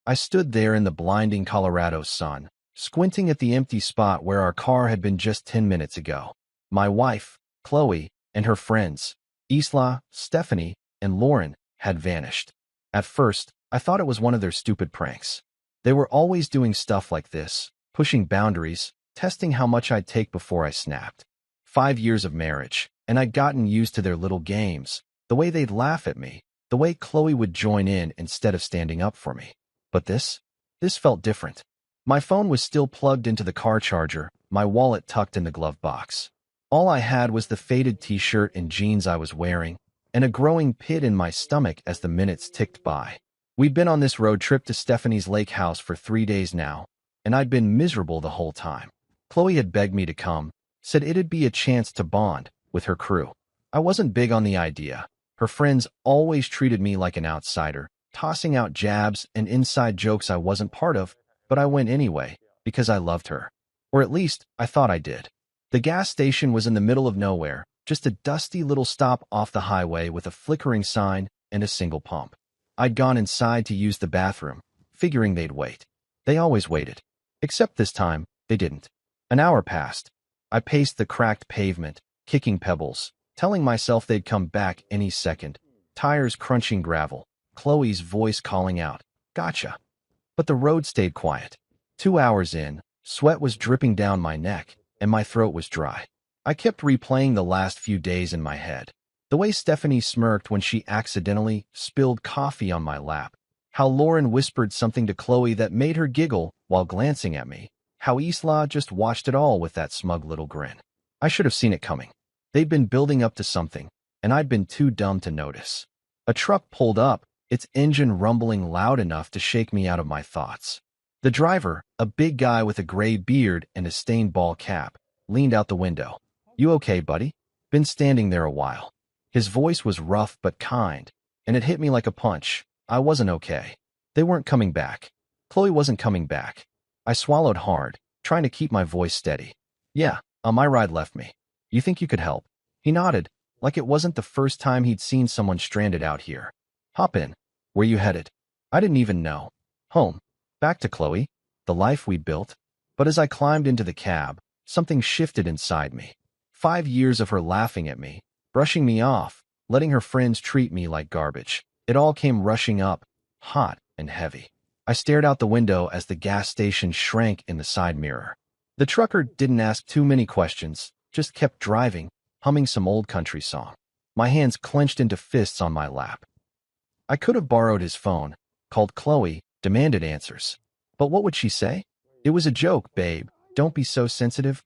I stood there in the blinding Colorado sun, squinting at the empty spot where our car had been just 10 minutes ago. My wife, Chloe, and her friends, Isla, Stephanie, and Lauren, had vanished. At first, I thought it was one of their stupid pranks. They were always doing stuff like this, pushing boundaries, testing how much I'd take before I snapped. 5 years of marriage, and I'd gotten used to their little games, the way they'd laugh at me, the way Chloe would join in instead of standing up for me. But this felt different. My phone was still plugged into the car charger, my wallet tucked in the glove box. All I had was the faded t-shirt and jeans I was wearing, and a growing pit in my stomach as the minutes ticked by. We'd been on this road trip to Stephanie's lake house for 3 days now, and I'd been miserable the whole time. Chloe had begged me to come, said it'd be a chance to bond with her crew. I wasn't big on the idea. Her friends always treated me like an outsider, tossing out jabs and inside jokes I wasn't part of, but I went anyway, because I loved her. Or at least, I thought I did. The gas station was in the middle of nowhere, just a dusty little stop off the highway with a flickering sign and a single pump. I'd gone inside to use the bathroom, figuring they'd wait. They always waited. Except this time, they didn't. An hour passed. I paced the cracked pavement, kicking pebbles, telling myself they'd come back any second, tires crunching gravel, Chloe's voice calling out, "Gotcha." But the road stayed quiet. 2 hours in, sweat was dripping down my neck, and my throat was dry. I kept replaying the last few days in my head. The way Stephanie smirked when she accidentally spilled coffee on my lap. How Lauren whispered something to Chloe that made her giggle while glancing at me. How Isla just watched it all with that smug little grin. I should have seen it coming. They'd been building up to something, and I'd been too dumb to notice. A truck pulled up, its engine rumbling loud enough to shake me out of my thoughts. The driver, a big guy with a gray beard and a stained ball cap, leaned out the window. "You okay, buddy?" Been standing there a while. His voice was rough but kind, and it hit me like a punch. I wasn't okay. They weren't coming back. Chloe wasn't coming back. I swallowed hard, trying to keep my voice steady. "Yeah, my ride left me. You think you could help?" He nodded, like it wasn't the first time he'd seen someone stranded out here. "Hop in. Where you headed?" I didn't even know. Home. Back to Chloe. The life we'd built. But as I climbed into the cab, something shifted inside me. 5 years of her laughing at me, brushing me off, letting her friends treat me like garbage. It all came rushing up, hot and heavy. I stared out the window as the gas station shrank in the side mirror. The trucker didn't ask too many questions, just kept driving, humming some old country song. My hands clenched into fists on my lap. I could have borrowed his phone, called Chloe, demanded answers. But what would she say? "It was a joke, babe. Don't be so sensitive."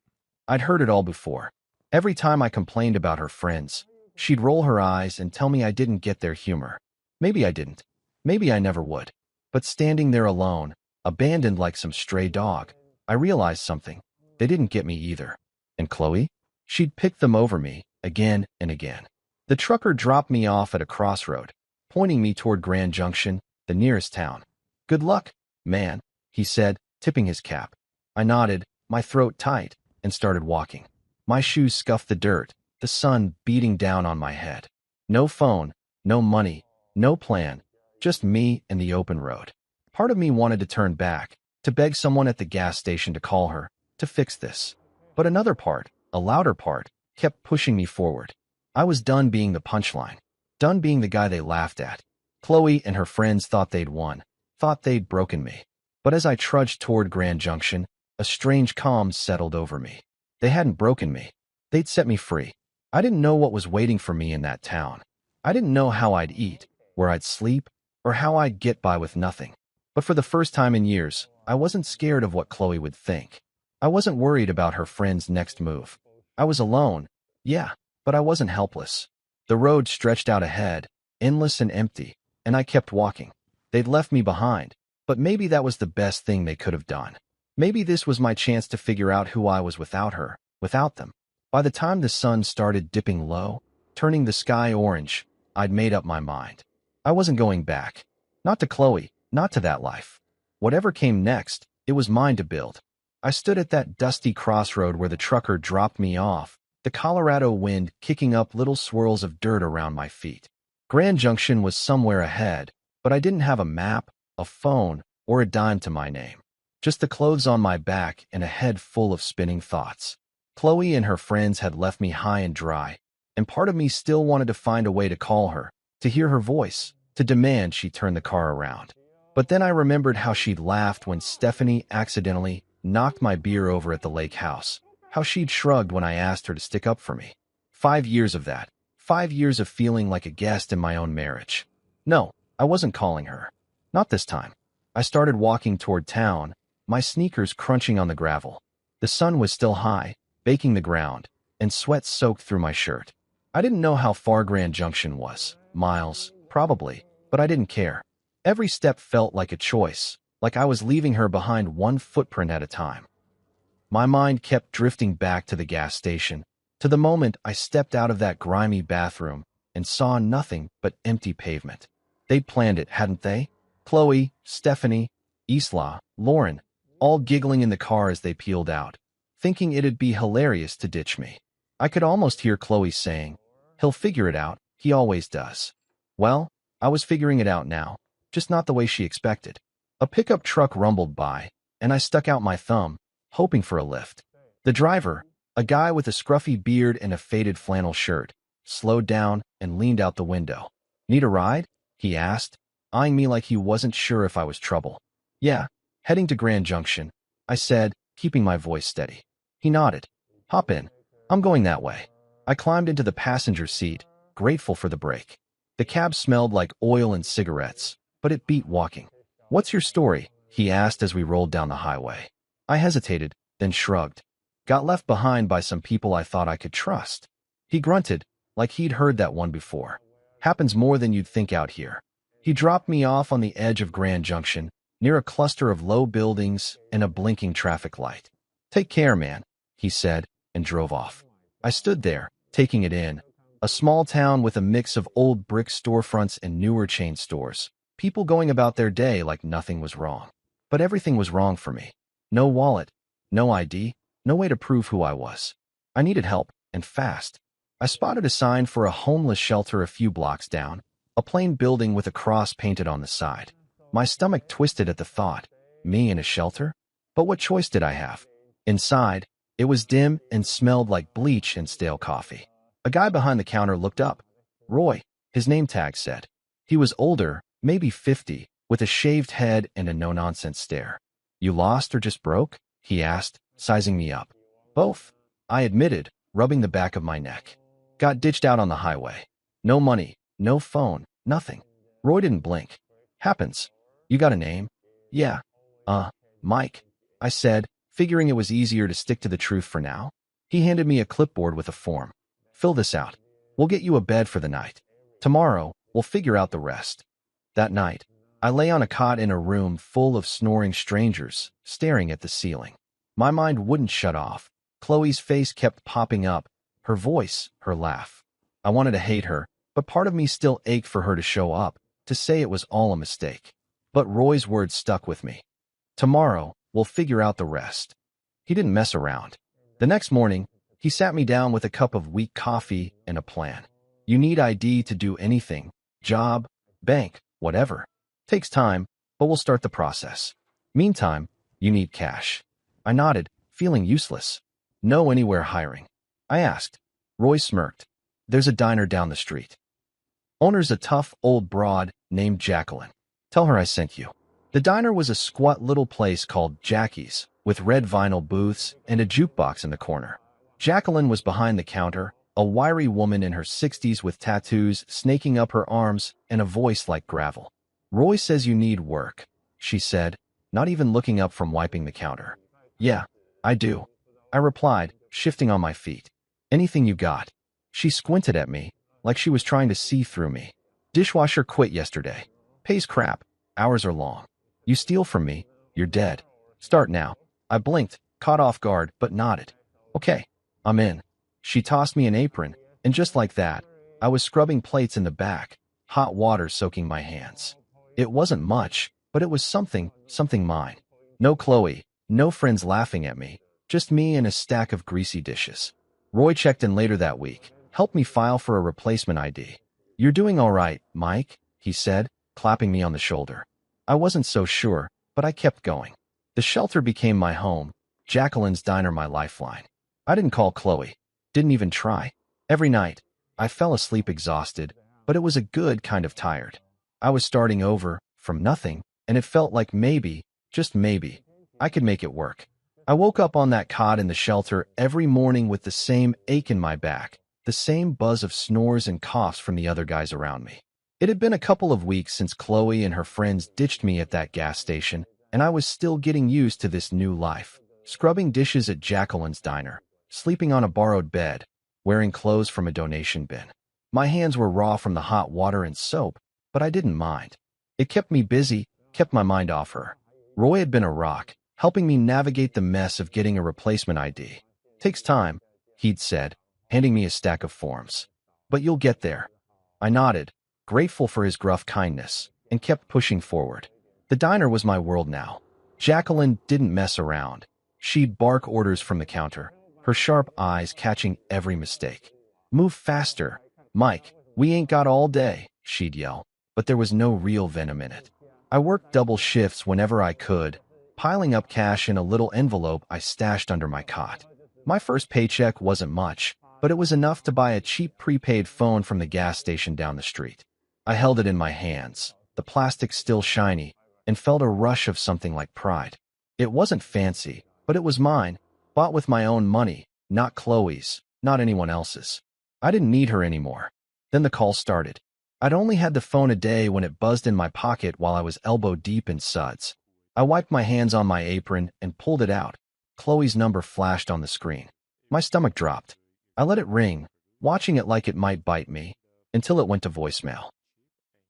I'd heard it all before. Every time I complained about her friends, she'd roll her eyes and tell me I didn't get their humor. Maybe I didn't. Maybe I never would. But standing there alone, abandoned like some stray dog, I realized something. They didn't get me either. And Chloe? She'd picked them over me, again and again. The trucker dropped me off at a crossroad, pointing me toward Grand Junction, the nearest town. "Good luck, man," he said, tipping his cap. I nodded, my throat tight, and started walking. My shoes scuffed the dirt, the sun beating down on my head. No phone, no money, no plan, just me and the open road. Part of me wanted to turn back, to beg someone at the gas station to call her, to fix this. But another part, a louder part, kept pushing me forward. I was done being the punchline, done being the guy they laughed at. Chloe and her friends thought they'd won, thought they'd broken me. But as I trudged toward Grand Junction, a strange calm settled over me. They hadn't broken me. They'd set me free. I didn't know what was waiting for me in that town. I didn't know how I'd eat, where I'd sleep, or how I'd get by with nothing. But for the first time in years, I wasn't scared of what Chloe would think. I wasn't worried about her friend's next move. I was alone, yeah, but I wasn't helpless. The road stretched out ahead, endless and empty, and I kept walking. They'd left me behind, but maybe that was the best thing they could have done. Maybe this was my chance to figure out who I was without her, without them. By the time the sun started dipping low, turning the sky orange, I'd made up my mind. I wasn't going back. Not to Chloe, not to that life. Whatever came next, it was mine to build. I stood at that dusty crossroad where the trucker dropped me off, the Colorado wind kicking up little swirls of dirt around my feet. Grand Junction was somewhere ahead, but I didn't have a map, a phone, or a dime to my name. Just the clothes on my back and a head full of spinning thoughts. Chloe and her friends had left me high and dry, and part of me still wanted to find a way to call her, to hear her voice, to demand she turn the car around. But then I remembered how she'd laughed when Stephanie accidentally knocked my beer over at the lake house, how she'd shrugged when I asked her to stick up for me. 5 years of that. 5 years of feeling like a guest in my own marriage. No, I wasn't calling her. Not this time. I started walking toward town, my sneakers crunching on the gravel. The sun was still high, baking the ground, and sweat soaked through my shirt. I didn't know how far Grand Junction was. Miles, probably, but I didn't care. Every step felt like a choice, like I was leaving her behind one footprint at a time. My mind kept drifting back to the gas station, to the moment I stepped out of that grimy bathroom and saw nothing but empty pavement. They'd planned it, hadn't they? Chloe, Stephanie, Isla, Lauren, all giggling in the car as they peeled out, thinking it'd be hilarious to ditch me. I could almost hear Chloe saying, "He'll figure it out, he always does." Well, I was figuring it out now, just not the way she expected. A pickup truck rumbled by, and I stuck out my thumb, hoping for a lift. The driver, a guy with a scruffy beard and a faded flannel shirt, slowed down and leaned out the window. "Need a ride?" he asked, eyeing me like he wasn't sure if I was trouble. "Yeah, heading to Grand Junction," I said, keeping my voice steady. He nodded. "Hop in. I'm going that way." I climbed into the passenger seat, grateful for the break. The cab smelled like oil and cigarettes, but it beat walking. "What's your story?" he asked as we rolled down the highway. I hesitated, then shrugged. "Got left behind by some people I thought I could trust." He grunted, like he'd heard that one before. "Happens more than you'd think out here." He dropped me off on the edge of Grand Junction, near a cluster of low buildings and a blinking traffic light. "Take care, man," he said, and drove off. I stood there, taking it in. A small town with a mix of old brick storefronts and newer chain stores. People going about their day like nothing was wrong. But everything was wrong for me. No wallet, no ID, no way to prove who I was. I needed help, and fast. I spotted a sign for a homeless shelter a few blocks down, a plain building with a cross painted on the side. My stomach twisted at the thought. Me in a shelter? But what choice did I have? Inside, it was dim and smelled like bleach and stale coffee. A guy behind the counter looked up. Roy, his name tag said. He was older, maybe 50, with a shaved head and a no-nonsense stare. "You lost or just broke?" he asked, sizing me up. "Both," I admitted, rubbing the back of my neck. "Got ditched out on the highway. No money, no phone, nothing." Roy didn't blink. "Happens. You got a name?" "Yeah. Mike," I said, figuring it was easier to stick to the truth for now. He handed me a clipboard with a form. "Fill this out. We'll get you a bed for the night. Tomorrow, we'll figure out the rest." That night, I lay on a cot in a room full of snoring strangers, staring at the ceiling. My mind wouldn't shut off. Chloe's face kept popping up, her voice, her laugh. I wanted to hate her, but part of me still ached for her to show up, to say it was all a mistake. But Roy's words stuck with me. "Tomorrow, we'll figure out the rest." He didn't mess around. The next morning, he sat me down with a cup of weak coffee and a plan. "You need ID to do anything. Job, bank, whatever. Takes time, but we'll start the process. Meantime, you need cash." I nodded, feeling useless. "Know anywhere hiring?" I asked. Roy smirked. "There's a diner down the street. Owner's a tough old broad named Jacqueline. Tell her I sent you." The diner was a squat little place called Jackie's, with red vinyl booths and a jukebox in the corner. Jacqueline was behind the counter, a wiry woman in her 60s with tattoos snaking up her arms and a voice like gravel. "Roy says you need work," she said, not even looking up from wiping the counter. "Yeah, I do," I replied, shifting on my feet. "Anything you got." She squinted at me, like she was trying to see through me. "Dishwasher quit yesterday. Pays crap. Hours are long. You steal from me, you're dead. Start now." I blinked, caught off guard, but nodded. "Okay, I'm in." She tossed me an apron, and just like that, I was scrubbing plates in the back, hot water soaking my hands. It wasn't much, but it was something mine. No Chloe, no friends laughing at me, just me and a stack of greasy dishes. Roy checked in later that week, helped me file for a replacement ID. "You're doing all right, Mike," he said, clapping me on the shoulder. I wasn't so sure, but I kept going. The shelter became my home, Jacqueline's diner my lifeline. I didn't call Chloe, didn't even try. Every night, I fell asleep exhausted, but it was a good kind of tired. I was starting over, from nothing, and it felt like maybe, just maybe, I could make it work. I woke up on that cot in the shelter every morning with the same ache in my back, the same buzz of snores and coughs from the other guys around me. It had been a couple of weeks since Chloe and her friends ditched me at that gas station, and I was still getting used to this new life. Scrubbing dishes at Jacqueline's diner, sleeping on a borrowed bed, wearing clothes from a donation bin. My hands were raw from the hot water and soap, but I didn't mind. It kept me busy, kept my mind off her. Roy had been a rock, helping me navigate the mess of getting a replacement ID. Takes time, he'd said, handing me a stack of forms. But you'll get there. I nodded, grateful for his gruff kindness, and kept pushing forward. The diner was my world now. Jacqueline didn't mess around. She'd bark orders from the counter, her sharp eyes catching every mistake. Move faster, Mike, we ain't got all day, she'd yell, but there was no real venom in it. I worked double shifts whenever I could, piling up cash in a little envelope I stashed under my cot. My first paycheck wasn't much, but it was enough to buy a cheap prepaid phone from the gas station down the street. I held it in my hands, the plastic still shiny, and felt a rush of something like pride. It wasn't fancy, but it was mine, bought with my own money, not Chloe's, not anyone else's. I didn't need her anymore. Then the call started. I'd only had the phone a day when it buzzed in my pocket while I was elbow deep in suds. I wiped my hands on my apron and pulled it out. Chloe's number flashed on the screen. My stomach dropped. I let it ring, watching it like it might bite me, until it went to voicemail.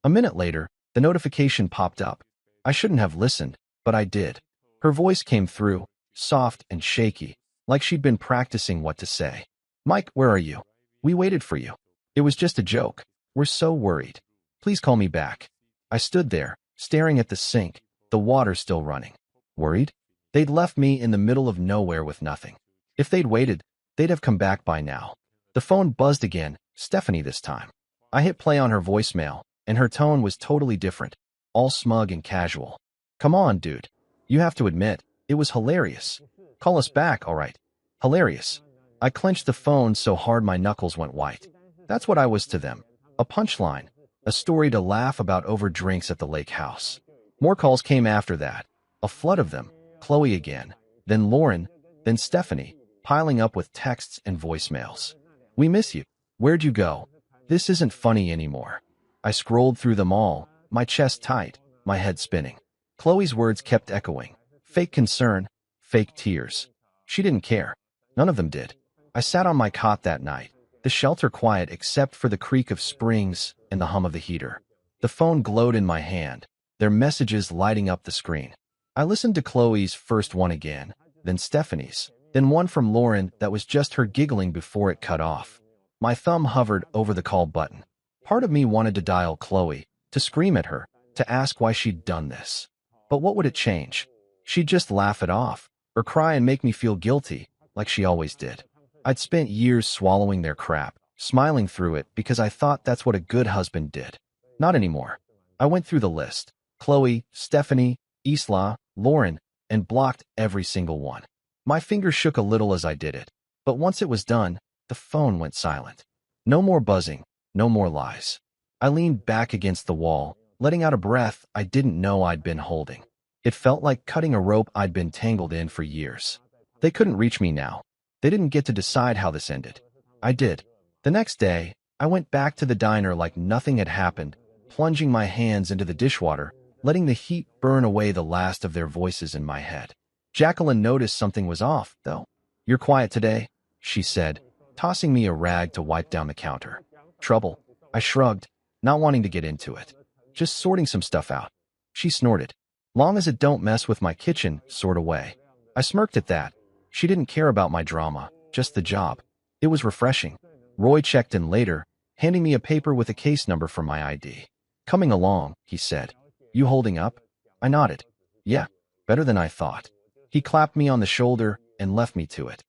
A minute later, the notification popped up. I shouldn't have listened, but I did. Her voice came through, soft and shaky, like she'd been practicing what to say. Mike, where are you? We waited for you. It was just a joke. We're so worried. Please call me back. I stood there, staring at the sink, the water still running. Worried? They'd left me in the middle of nowhere with nothing. If they'd waited, they'd have come back by now. The phone buzzed again, Stephanie this time. I hit play on her voicemail, and her tone was totally different, all smug and casual. Come on, dude. You have to admit, it was hilarious. Call us back, all right. Hilarious. I clenched the phone so hard my knuckles went white. That's what I was to them. A punchline. A story to laugh about over drinks at the lake house. More calls came after that. A flood of them. Chloe again. Then Lauren. Then Stephanie, piling up with texts and voicemails. We miss you. Where'd you go? This isn't funny anymore. I scrolled through them all, my chest tight, my head spinning. Chloe's words kept echoing. Fake concern, fake tears. She didn't care. None of them did. I sat on my cot that night, the shelter quiet except for the creak of springs and the hum of the heater. The phone glowed in my hand, their messages lighting up the screen. I listened to Chloe's first one again, then Stephanie's, then one from Lauren that was just her giggling before it cut off. My thumb hovered over the call button. Part of me wanted to dial Chloe, to scream at her, to ask why she'd done this. But what would it change? She'd just laugh it off, or cry and make me feel guilty, like she always did. I'd spent years swallowing their crap, smiling through it because I thought that's what a good husband did. Not anymore. I went through the list. Chloe, Stephanie, Isla, Lauren, and blocked every single one. My fingers shook a little as I did it, but once it was done, the phone went silent. No more buzzing, no more lies. I leaned back against the wall, letting out a breath I didn't know I'd been holding. It felt like cutting a rope I'd been tangled in for years. They couldn't reach me now. They didn't get to decide how this ended. I did. The next day, I went back to the diner like nothing had happened, plunging my hands into the dishwater, letting the heat burn away the last of their voices in my head. Jacqueline noticed something was off, though. You're quiet today, she said, tossing me a rag to wipe down the counter. Trouble. I shrugged, not wanting to get into it. Just sorting some stuff out. She snorted. Long as it don't mess with my kitchen, sort of way. I smirked at that. She didn't care about my drama, just the job. It was refreshing. Roy checked in later, handing me a paper with a case number for my ID. Coming along, he said. You holding up? I nodded. Yeah, better than I thought. He clapped me on the shoulder and left me to it.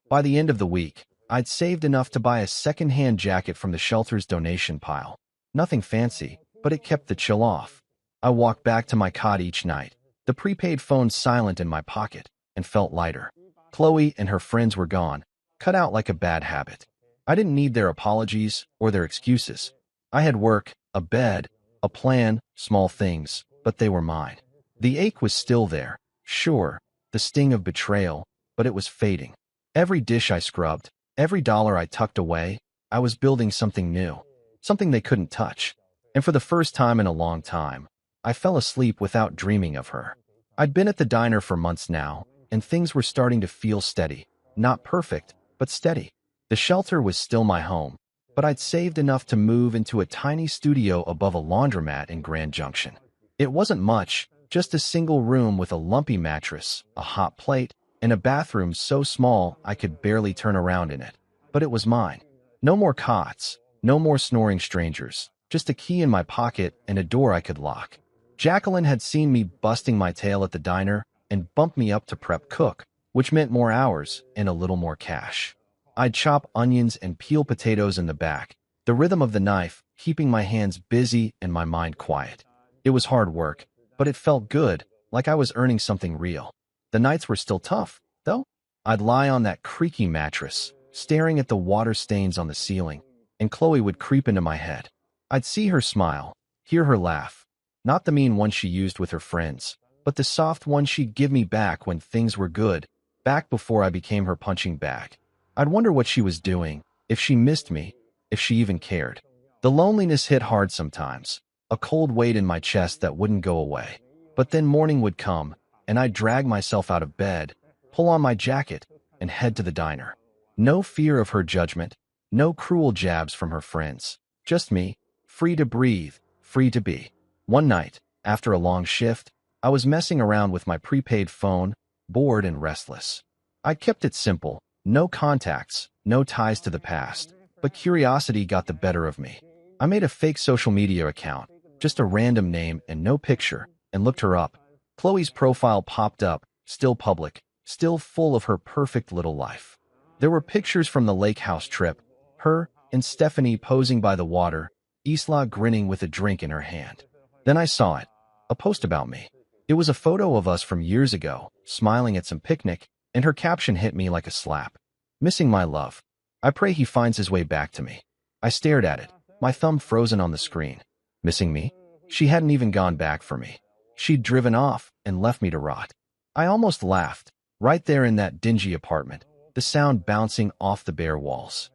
By the end of the week, I'd saved enough to buy a second-hand jacket from the shelter's donation pile. Nothing fancy, but it kept the chill off. I walked back to my cot each night, The prepaid phone silent in my pocket and felt lighter. Chloe and her friends were gone, cut out like a bad habit. I didn't need their apologies or their excuses. I had work, a bed, a plan, small things, but they were mine. The ache was still there, sure, the sting of betrayal, but it was fading. Every dish I scrubbed, every dollar I tucked away, I was building something new, something they couldn't touch. And for the first time in a long time, I fell asleep without dreaming of her. I'd been at the diner for months now, and things were starting to feel steady. Not perfect, but steady. The shelter was still my home, but I'd saved enough to move into a tiny studio above a laundromat in Grand Junction. It wasn't much, just a single room with a lumpy mattress, a hot plate, and a bathroom so small I could barely turn around in it. But it was mine. No more cots, no more snoring strangers, just a key in my pocket and a door I could lock. Jacqueline had seen me busting my tail at the diner and bumped me up to prep cook, which meant more hours and a little more cash. I'd chop onions and peel potatoes in the back, the rhythm of the knife keeping my hands busy and my mind quiet. It was hard work, but it felt good, like I was earning something real. The nights were still tough, though. I'd lie on that creaky mattress, staring at the water stains on the ceiling, and Chloe would creep into my head. I'd see her smile, hear her laugh. Not the mean one she used with her friends, but the soft one she'd give me back when things were good, back before I became her punching bag. I'd wonder what she was doing, if she missed me, if she even cared. The loneliness hit hard sometimes, a cold weight in my chest that wouldn't go away. But then morning would come, and I'd drag myself out of bed, pull on my jacket, and head to the diner. No fear of her judgment, no cruel jabs from her friends. Just me, free to breathe, free to be. One night, after a long shift, I was messing around with my prepaid phone, bored and restless. I kept it simple, no contacts, no ties to the past, but curiosity got the better of me. I made a fake social media account, just a random name and no picture, and looked her up. Chloe's profile popped up, still public, still full of her perfect little life. There were pictures from the lake house trip, her and Stephanie posing by the water, Isla grinning with a drink in her hand. Then I saw it, a post about me. It was a photo of us from years ago, smiling at some picnic, and her caption hit me like a slap. Missing my love. I pray he finds his way back to me. I stared at it, my thumb frozen on the screen. Missing me? She hadn't even gone back for me. She'd driven off and left me to rot. I almost laughed, right there in that dingy apartment, the sound bouncing off the bare walls.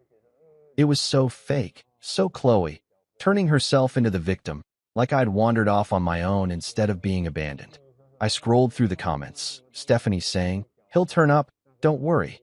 It was so fake, so Chloe, turning herself into the victim, like I'd wandered off on my own instead of being abandoned. I scrolled through the comments, Stephanie saying, "He'll turn up, don't worry."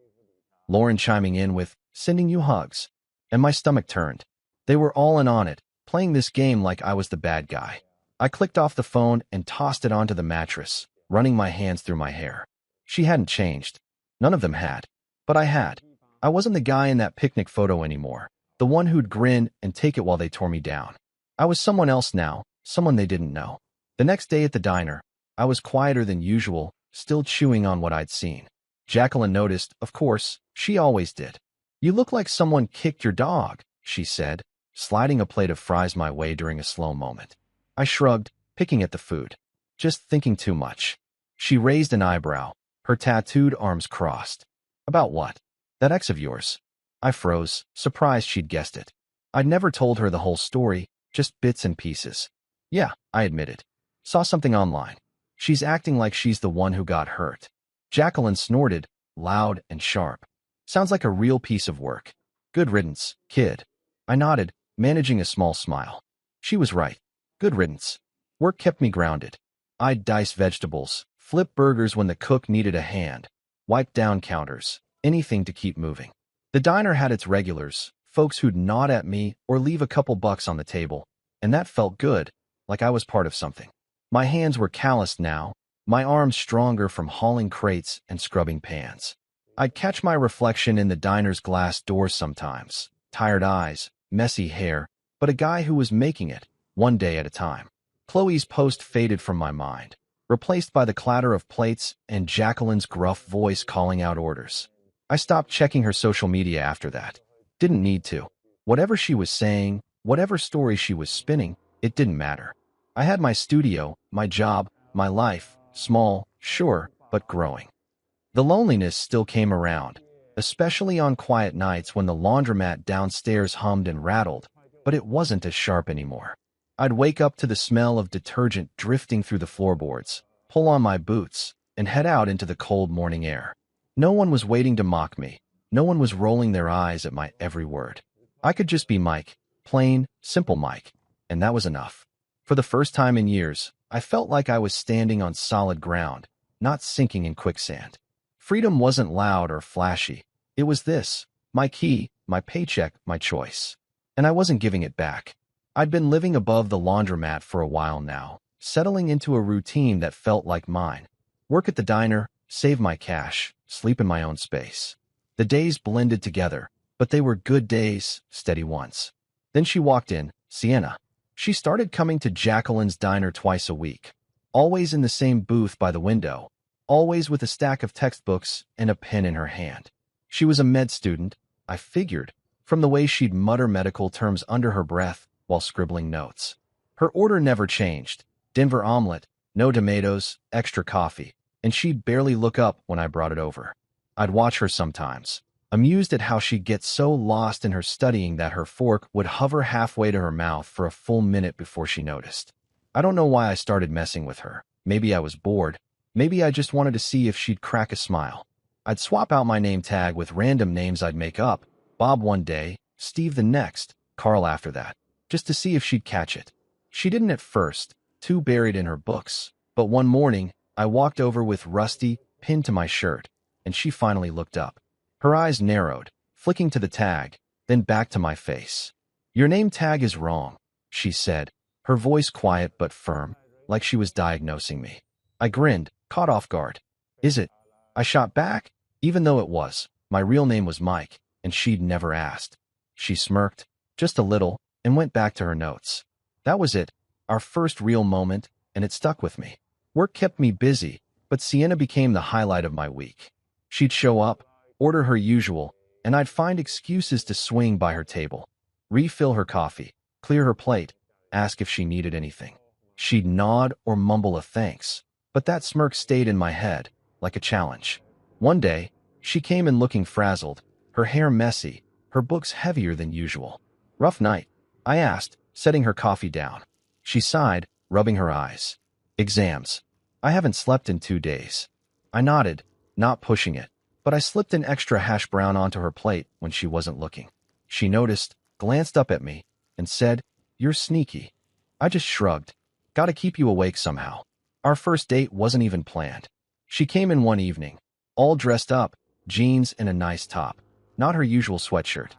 Lauren chiming in with, "Sending you hugs." And my stomach turned. They were all in on it, playing this game like I was the bad guy. I clicked off the phone and tossed it onto the mattress, running my hands through my hair. She hadn't changed. None of them had. But I had. I wasn't the guy in that picnic photo anymore, the one who'd grin and take it while they tore me down. I was someone else now, someone they didn't know. The next day at the diner, I was quieter than usual, still chewing on what I'd seen. Jacqueline noticed, of course, she always did. "You look like someone kicked your dog," she said, sliding a plate of fries my way during a slow moment. I shrugged, picking at the food. "Just thinking too much." She raised an eyebrow, her tattooed arms crossed. "About what?" "That ex of yours." I froze, surprised she'd guessed it. I'd never told her the whole story, just bits and pieces. "Yeah," I admitted. "Saw something online. She's acting like she's the one who got hurt." Jacqueline snorted, loud and sharp. "Sounds like a real piece of work. Good riddance, kid." I nodded, managing a small smile. She was right. Good riddance. Work kept me grounded. I'd dice vegetables, flip burgers when the cook needed a hand, wipe down counters, anything to keep moving. The diner had its regulars, folks who'd nod at me or leave a couple bucks on the table, and that felt good, like I was part of something. My hands were calloused now, my arms stronger from hauling crates and scrubbing pans. I'd catch my reflection in the diner's glass doors sometimes, tired eyes, messy hair, but a guy who was making it, one day at a time. Chloe's post faded from my mind, replaced by the clatter of plates and Jacqueline's gruff voice calling out orders. I stopped checking her social media after that. Didn't need to. Whatever she was saying, whatever story she was spinning, it didn't matter. I had my studio, my job, my life, Small, sure, but growing. The loneliness still came around, especially on quiet nights when the laundromat downstairs hummed and rattled, but it wasn't as sharp anymore. I'd wake up to the smell of detergent drifting through the floorboards, pull on my boots, and head out into the cold morning air. No one was waiting to mock me. No one was rolling their eyes at my every word. I could just be Mike, plain, simple Mike, and that was enough. For the first time in years, I felt like I was standing on solid ground, not sinking in quicksand. Freedom wasn't loud or flashy. It was this, my key, my paycheck, my choice. And I wasn't giving it back. I'd been living above the laundromat for a while now, settling into a routine that felt like mine. Work at the diner, save my cash, sleep in my own space. The days blended together, but they were good days, steady ones. Then she walked in, Sienna. She started coming to Jacqueline's diner twice a week, always in the same booth by the window, always with a stack of textbooks and a pen in her hand. She was a med student, I figured, from the way she'd mutter medical terms under her breath while scribbling notes. Her order never changed: Denver omelet, no tomatoes, extra coffee, and she'd barely look up when I brought it over. I'd watch her sometimes, amused at how she'd get so lost in her studying that her fork would hover halfway to her mouth for a full minute before she noticed. I don't know why I started messing with her. Maybe I was bored. Maybe I just wanted to see if she'd crack a smile. I'd swap out my name tag with random names I'd make up, Bob one day, Steve the next, Carl after that, just to see if she'd catch it. She didn't at first, too buried in her books, but one morning, I walked over with Rusty pinned to my shirt, and she finally looked up. Her eyes narrowed, flicking to the tag, then back to my face. "Your name tag is wrong," she said, her voice quiet but firm, like she was diagnosing me. I grinned, caught off guard. "Is it?" I shot back, even though it was. My real name was Mike, and she'd never asked. She smirked, just a little, and went back to her notes. That was it, our first real moment, and it stuck with me. Work kept me busy, but Sienna became the highlight of my week. She'd show up, order her usual, and I'd find excuses to swing by her table, refill her coffee, clear her plate, ask if she needed anything. She'd nod or mumble a thanks, but that smirk stayed in my head, like a challenge. One day, she came in looking frazzled, her hair messy, her books heavier than usual. "Rough night?" I asked, setting her coffee down. She sighed, rubbing her eyes. "Exams. I haven't slept in 2 days." I nodded, not pushing it, but I slipped an extra hash brown onto her plate when she wasn't looking. She noticed, glanced up at me, and said, "You're sneaky." I just shrugged. "Gotta keep you awake somehow." Our first date wasn't even planned. She came in one evening, all dressed up, jeans and a nice top, not her usual sweatshirt,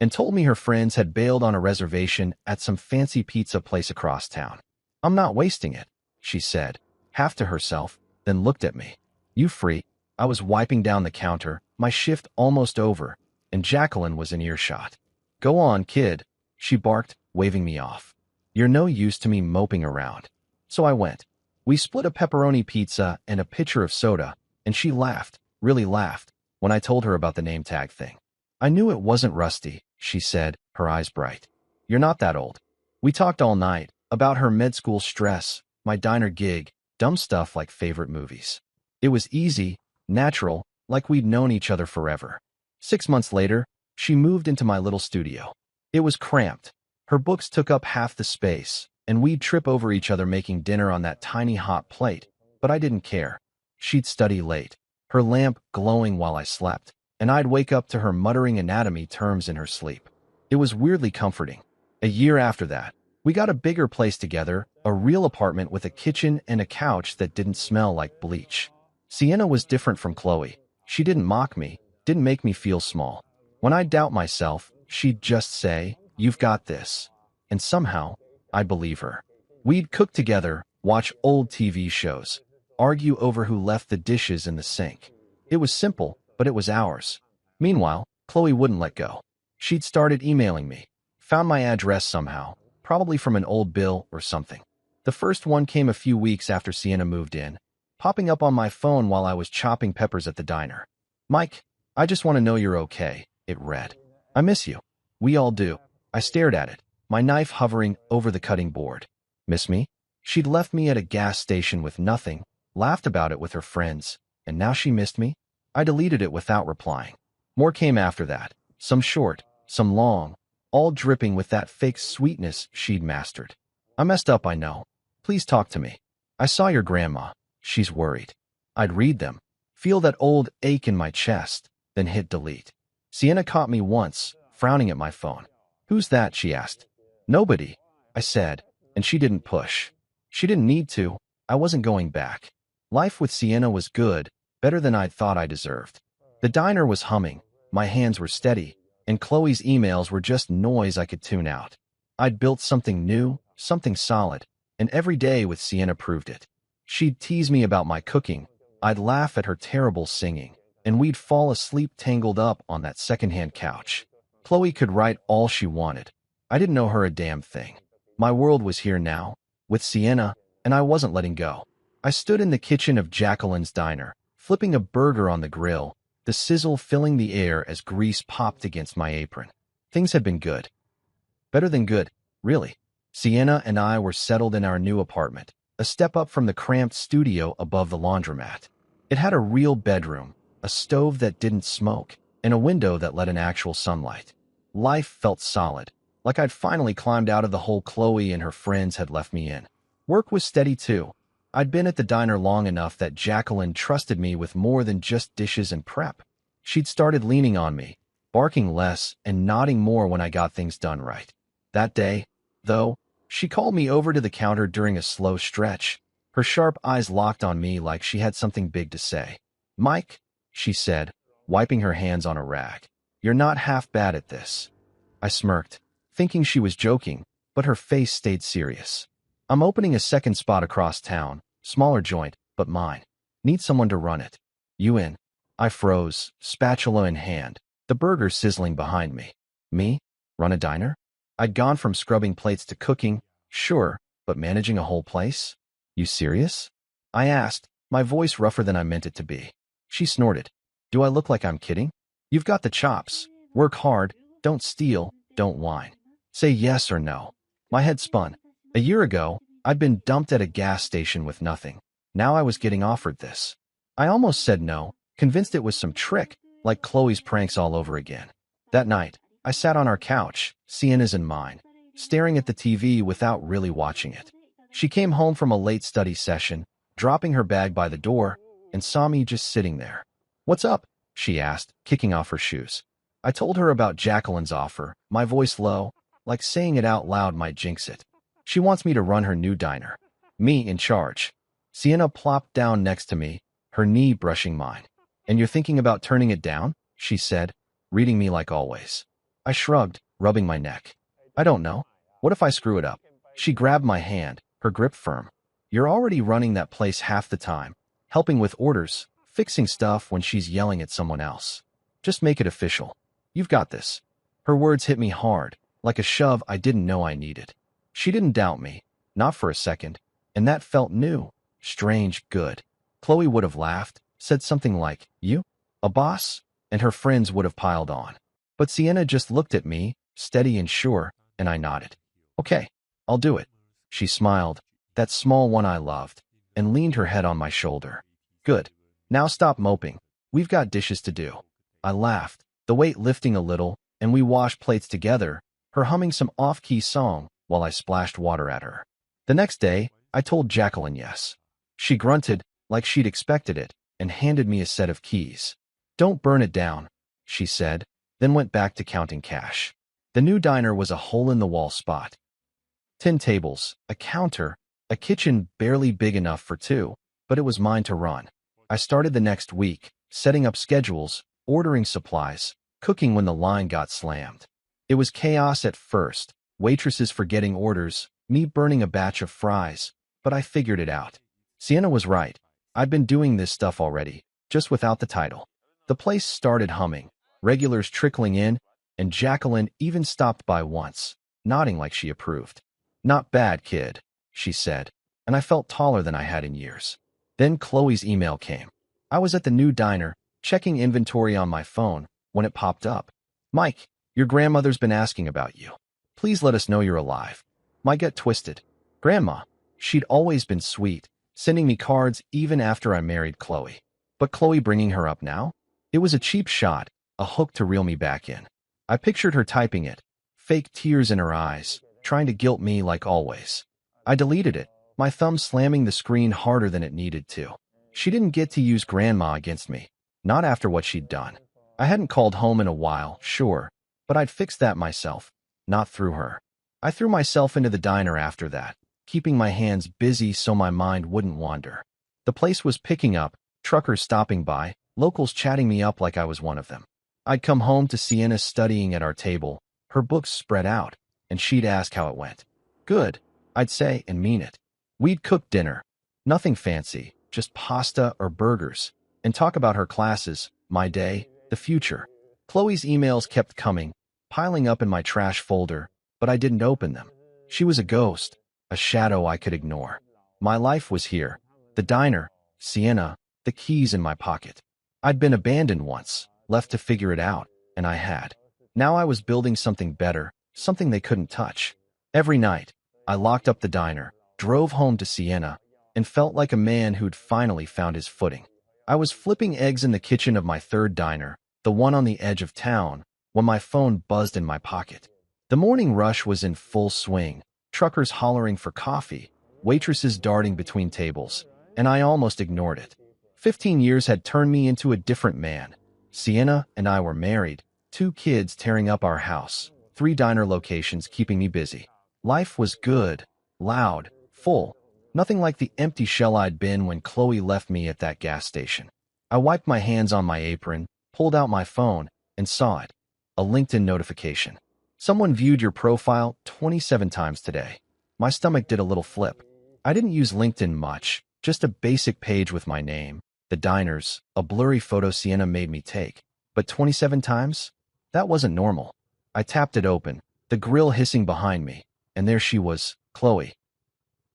and told me her friends had bailed on a reservation at some fancy pizza place across town. "I'm not wasting it," she said, half to herself, then looked at me. "You free?" I was wiping down the counter, my shift almost over, and Jacqueline was in earshot. "Go on, kid," she barked, waving me off. "You're no use to me moping around." So I went. We split a pepperoni pizza and a pitcher of soda, and she laughed, really laughed, when I told her about the name tag thing. "I knew it wasn't Rusty," she said, her eyes bright. "You're not that old." We talked all night, about her med school stress, my diner gig, dumb stuff like favorite movies. It was easy, natural, like we'd known each other forever. 6 months later, she moved into my little studio. It was cramped. Her books took up half the space, and we'd trip over each other making dinner on that tiny hot plate, but I didn't care. She'd study late, her lamp glowing while I slept, and I'd wake up to her muttering anatomy terms in her sleep. It was weirdly comforting. A year after that, we got a bigger place together, a real apartment with a kitchen and a couch that didn't smell like bleach. Sienna was different from Chloe. She didn't mock me, didn't make me feel small. When I'd doubt myself, she'd just say, "You've got this." And somehow, I'd believe her. We'd cook together, watch old TV shows, argue over who left the dishes in the sink. It was simple, but it was ours. Meanwhile, Chloe wouldn't let go. She'd started emailing me, found my address somehow, probably from an old bill or something. The first one came a few weeks after Sienna moved in, popping up on my phone while I was chopping peppers at the diner. "Mike, I just want to know you're okay," it read. "I miss you." "We all do." I stared at it, my knife hovering over the cutting board. "Miss me?" She'd left me at a gas station with nothing, laughed about it with her friends, and now she missed me? I deleted it without replying. More came after that, some short, some long, all dripping with that fake sweetness she'd mastered. I messed up, I know. Please talk to me. I saw your grandma. She's worried. I'd read them, feel that old ache in my chest, then hit delete. Sienna caught me once, frowning at my phone. Who's that? She asked. Nobody, I said, and she didn't push. She didn't need to. I wasn't going back. Life with Sienna was good, better than I'd thought I deserved. The diner was humming, my hands were steady, and Chloe's emails were just noise I could tune out. I'd built something new, something solid, and every day with Sienna proved it. She'd tease me about my cooking, I'd laugh at her terrible singing, and we'd fall asleep tangled up on that secondhand couch. Chloe could write all she wanted. I didn't know her a damn thing. My world was here now, with Sienna, and I wasn't letting go. I stood in the kitchen of Jacqueline's diner, flipping a burger on the grill, the sizzle filling the air as grease popped against my apron. Things had been good. Better than good, really. Sienna and I were settled in our new apartment, a step up from the cramped studio above the laundromat. It had a real bedroom, a stove that didn't smoke, and a window that let in actual sunlight. Life felt solid, like I'd finally climbed out of the hole Chloe and her friends had left me in. Work was steady too. I'd been at the diner long enough that Jacqueline trusted me with more than just dishes and prep. She'd started leaning on me, barking less and nodding more when I got things done right. That day, though, she called me over to the counter during a slow stretch, her sharp eyes locked on me like she had something big to say. Mike, she said, wiping her hands on a rag, you're not half bad at this. I smirked, thinking she was joking, but her face stayed serious. I'm opening a second spot across town, smaller joint, but mine. Need someone to run it. You in? I froze, spatula in hand, the burger sizzling behind me. Me? Run a diner? I'd gone from scrubbing plates to cooking, sure, but managing a whole place? You serious? I asked, my voice rougher than I meant it to be. She snorted. Do I look like I'm kidding? You've got the chops. Work hard, don't steal, don't whine. Say yes or no. My head spun. A year ago, I'd been dumped at a gas station with nothing. Now I was getting offered this. I almost said no, convinced it was some trick, like Chloe's pranks all over again. That night, I sat on our couch, Sienna's and mine, staring at the TV without really watching it. She came home from a late study session, dropping her bag by the door, and saw me just sitting there. What's up? She asked, kicking off her shoes. I told her about Jacqueline's offer, my voice low, like saying it out loud might jinx it. She wants me to run her new diner. Me in charge. Sienna plopped down next to me, her knee brushing mine. And you're thinking about turning it down? She said, reading me like always. I shrugged, rubbing my neck. I don't know. What if I screw it up? She grabbed my hand, her grip firm. You're already running that place half the time, helping with orders, fixing stuff when she's yelling at someone else. Just make it official. You've got this. Her words hit me hard, like a shove I didn't know I needed. She didn't doubt me, not for a second, and that felt new, strange, good. Chloe would have laughed, said something like, you? A boss? And her friends would have piled on. But Sienna just looked at me, steady and sure, and I nodded. Okay, I'll do it. She smiled, that small one I loved, and leaned her head on my shoulder. Good. Now stop moping. We've got dishes to do. I laughed, the weight lifting a little, and we washed plates together, her humming some off-key song while I splashed water at her. The next day, I told Jacqueline yes. She grunted, like she'd expected it, and handed me a set of keys. Don't burn it down, she said, then went back to counting cash. The new diner was a hole-in-the-wall spot. 10 tables, a counter, a kitchen barely big enough for two, but it was mine to run. I started the next week, setting up schedules, ordering supplies, cooking when the line got slammed. It was chaos at first, waitresses forgetting orders, me burning a batch of fries, but I figured it out. Sienna was right. I'd been doing this stuff already, just without the title. The place started humming, regulars trickling in, and Jacqueline even stopped by once, nodding like she approved. Not bad, kid, she said, and I felt taller than I had in years. Then Chloe's email came. I was at the new diner, checking inventory on my phone, when it popped up. Mike, your grandmother's been asking about you. Please let us know you're alive. My gut twisted. Grandma. She'd always been sweet, sending me cards even after I married Chloe. But Chloe bringing her up now? It was a cheap shot, a hook to reel me back in. I pictured her typing it, fake tears in her eyes, trying to guilt me like always. I deleted it, my thumb slamming the screen harder than it needed to. She didn't get to use grandma against me, not after what she'd done. I hadn't called home in a while, sure, but I'd fixed that myself, not through her. I threw myself into the diner after that, keeping my hands busy so my mind wouldn't wander. The place was picking up, truckers stopping by, locals chatting me up like I was one of them. I'd come home to Sienna studying at our table, her books spread out, and she'd ask how it went. Good, I'd say and mean it. We'd cook dinner. Nothing fancy, just pasta or burgers, and talk about her classes, my day, the future. Chloe's emails kept coming, piling up in my trash folder, but I didn't open them. She was a ghost, a shadow I could ignore. My life was here, the diner, Sienna, the keys in my pocket. I'd been abandoned once, left to figure it out, and I had. Now I was building something better, something they couldn't touch. Every night, I locked up the diner, drove home to Sienna, and felt like a man who'd finally found his footing. I was flipping eggs in the kitchen of my third diner, the one on the edge of town, when my phone buzzed in my pocket. The morning rush was in full swing, truckers hollering for coffee, waitresses darting between tables, and I almost ignored it. 15 years had turned me into a different man. Sienna and I were married, 2 kids tearing up our house, 3 diner locations keeping me busy. Life was good, loud, full, nothing like the empty shell I'd been when Chloe left me at that gas station. I wiped my hands on my apron, pulled out my phone, and saw it. A LinkedIn notification. Someone viewed your profile 27 times today. My stomach did a little flip. I didn't use LinkedIn much, just a basic page with my name, the diners, a blurry photo Sienna made me take. But 27 times? That wasn't normal. I tapped it open, the grill hissing behind me, and there she was, Chloe.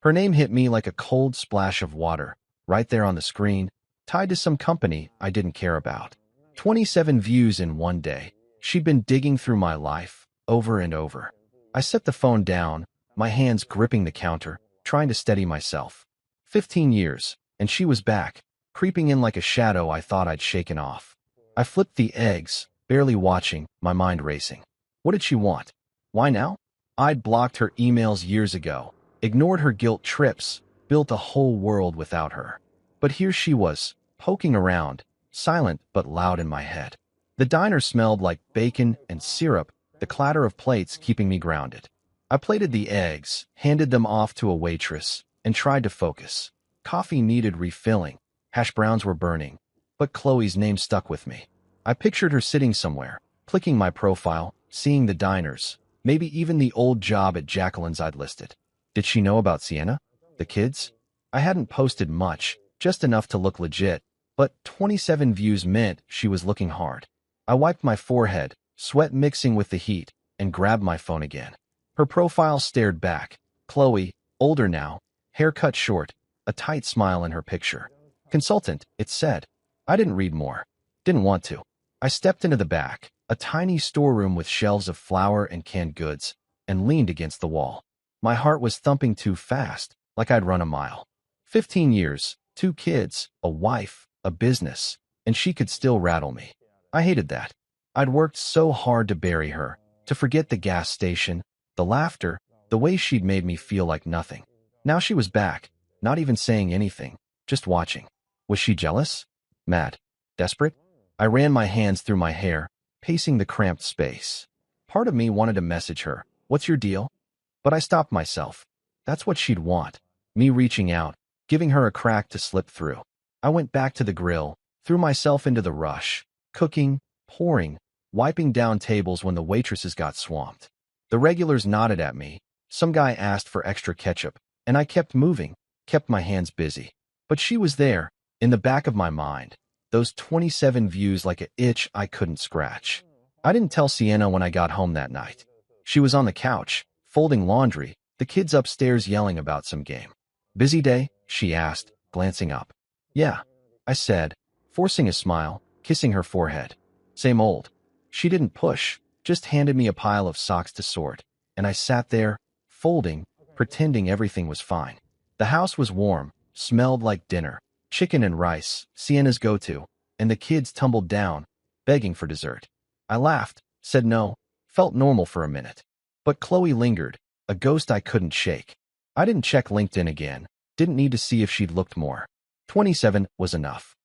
Her name hit me like a cold splash of water, right there on the screen, tied to some company I didn't care about. 27 views in one day. She'd been digging through my life, over and over. I set the phone down, my hands gripping the counter, trying to steady myself. 15 years, and she was back, creeping in like a shadow I thought I'd shaken off. I flipped the eggs, barely watching, my mind racing. What did she want? Why now? I'd blocked her emails years ago, ignored her guilt trips, built a whole world without her. But here she was, poking around, silent but loud in my head. The diner smelled like bacon and syrup, the clatter of plates keeping me grounded. I plated the eggs, handed them off to a waitress, and tried to focus. Coffee needed refilling, hash browns were burning, but Chloe's name stuck with me. I pictured her sitting somewhere, clicking my profile, seeing the diners, maybe even the old job at Jacqueline's I'd listed. Did she know about Sienna? The kids? I hadn't posted much, just enough to look legit, but 27 views meant she was looking hard. I wiped my forehead, sweat mixing with the heat, and grabbed my phone again. Her profile stared back. Chloe, older now, hair cut short, a tight smile in her picture. Consultant, it said. I didn't read more. Didn't want to. I stepped into the back, a tiny storeroom with shelves of flour and canned goods, and leaned against the wall. My heart was thumping too fast, like I'd run a mile. 15 years, 2 kids, a wife, a business, and she could still rattle me. I hated that. I'd worked so hard to bury her, to forget the gas station, the laughter, the way she'd made me feel like nothing. Now she was back, not even saying anything, just watching. Was she jealous? Mad? Desperate? I ran my hands through my hair, pacing the cramped space. Part of me wanted to message her, "What's your deal?" But I stopped myself. That's what she'd want. Me reaching out, giving her a crack to slip through. I went back to the grill, threw myself into the rush, cooking, pouring, wiping down tables when the waitresses got swamped. The regulars nodded at me. Some guy asked for extra ketchup, and I kept moving, kept my hands busy. But she was there, in the back of my mind, those 27 views like an itch I couldn't scratch. I didn't tell Sienna when I got home that night. She was on the couch, folding laundry, the kids upstairs yelling about some game. Busy day? She asked, glancing up. Yeah, I said, forcing a smile, kissing her forehead. Same old. She didn't push, just handed me a pile of socks to sort, and I sat there, folding, pretending everything was fine. The house was warm, smelled like dinner, chicken and rice, Sienna's go-to, and the kids tumbled down, begging for dessert. I laughed, said no, felt normal for a minute. But Chloe lingered, a ghost I couldn't shake. I didn't check LinkedIn again, didn't need to see if she'd looked more. 27 was enough.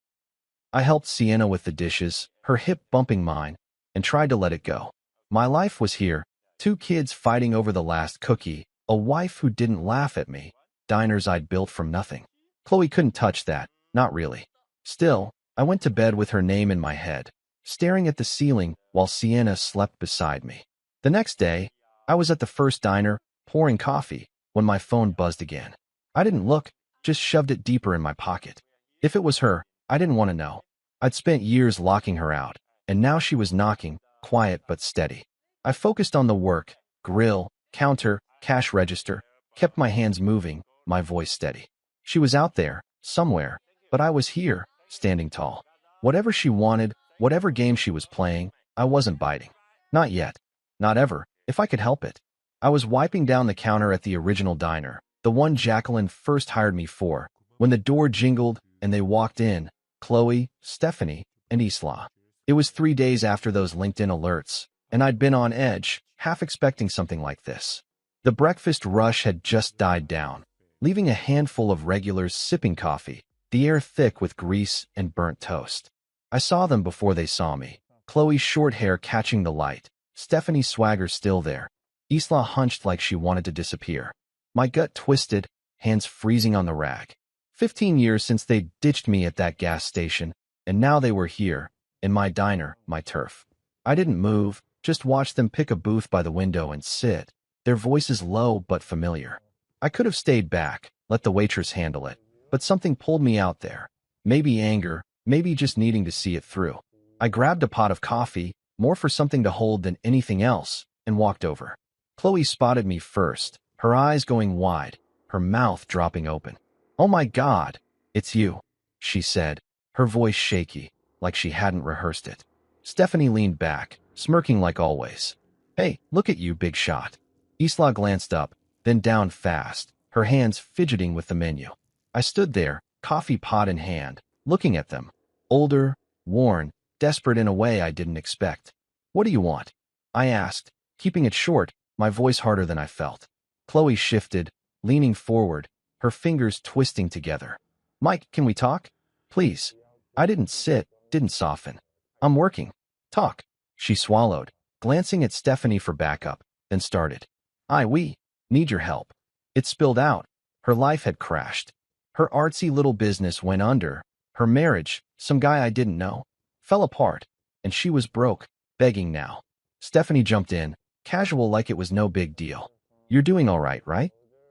I helped Sienna with the dishes, her hip bumping mine, and tried to let it go. My life was here, 2 kids fighting over the last cookie, a wife who didn't laugh at me, diners I'd built from nothing. Chloe couldn't touch that, not really. Still, I went to bed with her name in my head, staring at the ceiling while Sienna slept beside me. The next day, I was at the first diner, pouring coffee, when my phone buzzed again. I didn't look, just shoved it deeper in my pocket. If it was her, I didn't want to know. I'd spent years locking her out, and now she was knocking, quiet but steady. I focused on the work, grill, counter, cash register, kept my hands moving, my voice steady. She was out there, somewhere, but I was here, standing tall. Whatever she wanted, whatever game she was playing, I wasn't biting. Not yet. Not ever, if I could help it. I was wiping down the counter at the original diner, the one Jacqueline first hired me for, when the door jingled and they walked in, Chloe, Stephanie, and Isla. It was 3 days after those LinkedIn alerts, and I'd been on edge, half expecting something like this. The breakfast rush had just died down, leaving a handful of regulars sipping coffee, the air thick with grease and burnt toast. I saw them before they saw me, Chloe's short hair catching the light, Stephanie's swagger still there, Isla hunched like she wanted to disappear. My gut twisted, hands freezing on the rack. 15 years since they ditched me at that gas station, and now they were here, in my diner, my turf. I didn't move, just watched them pick a booth by the window and sit, their voices low but familiar. I could have stayed back, let the waitress handle it, but something pulled me out there. Maybe anger, maybe just needing to see it through. I grabbed a pot of coffee, more for something to hold than anything else, and walked over. Chloe spotted me first, her eyes going wide, her mouth dropping open. "Oh my God, it's you," she said, her voice shaky, like she hadn't rehearsed it. Stephanie leaned back, smirking like always. "Hey, look at you, big shot." Isla glanced up, then down fast, her hands fidgeting with the menu. I stood there, coffee pot in hand, looking at them. Older, worn, desperate in a way I didn't expect. "What do you want?" I asked, keeping it short, my voice harder than I felt. Chloe shifted, leaning forward, her fingers twisting together. "Mike, can we talk? Please." I didn't sit, didn't soften. "I'm working. Talk." She swallowed, glancing at Stephanie for backup, then started. We need your help." It spilled out. Her life had crashed. Her artsy little business went under. Her marriage, some guy I didn't know, fell apart, and she was broke, begging now. Stephanie jumped in, casual like it was no big deal. "You're doing all right?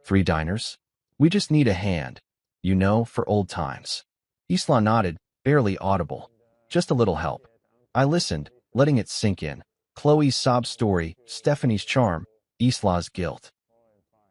3 diners? We just need a hand, for old times." Isla nodded, barely audible. "Just a little help." I listened, letting it sink in. Chloe's sob story, Stephanie's charm, Isla's guilt.